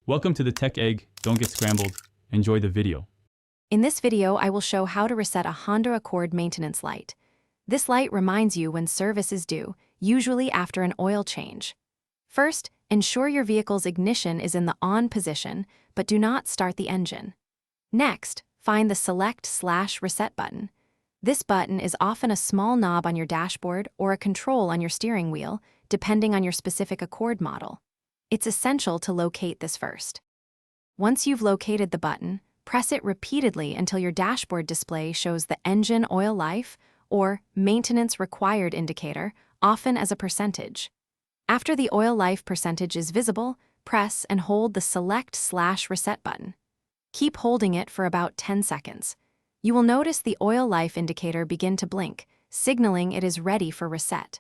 Welcome to the Tech Egg. Don't get scrambled. Enjoy the video. In this video, I will show how to reset a Honda Accord maintenance light. This light reminds you when service is due, usually after an oil change. First, ensure your vehicle's ignition is in the on position, but do not start the engine. Next, find the Select/Reset button. This button is often a small knob on your dashboard or a control on your steering wheel, depending on your specific Accord model. It's essential to locate this first. Once you've located the button, press it repeatedly until your dashboard display shows the engine oil life or maintenance required indicator, often as a percentage. After the oil life percentage is visible, press and hold the Select/Reset button. Keep holding it for about 10 seconds. You will notice the oil life indicator begin to blink, signaling it is ready for reset.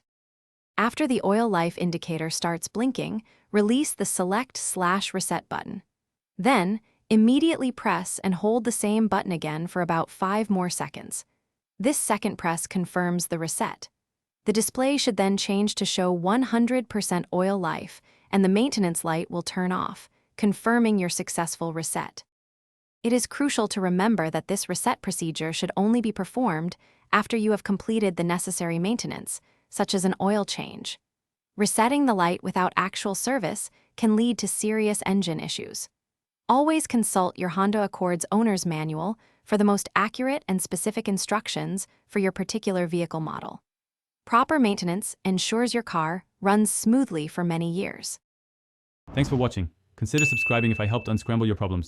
After the oil life indicator starts blinking, release the Select/Reset button. Then, immediately press and hold the same button again for about 5 more seconds. This second press confirms the reset. The display should then change to show 100% oil life, and the maintenance light will turn off, confirming your successful reset. It is crucial to remember that this reset procedure should only be performed after you have completed the necessary maintenance, such as an oil change. Resetting the light without actual service can lead to serious engine issues. Always consult your Honda Accord's owner's manual for the most accurate and specific instructions for your particular vehicle model. Proper maintenance ensures your car runs smoothly for many years. Thanks for watching. Consider subscribing if I helped unscramble your problems.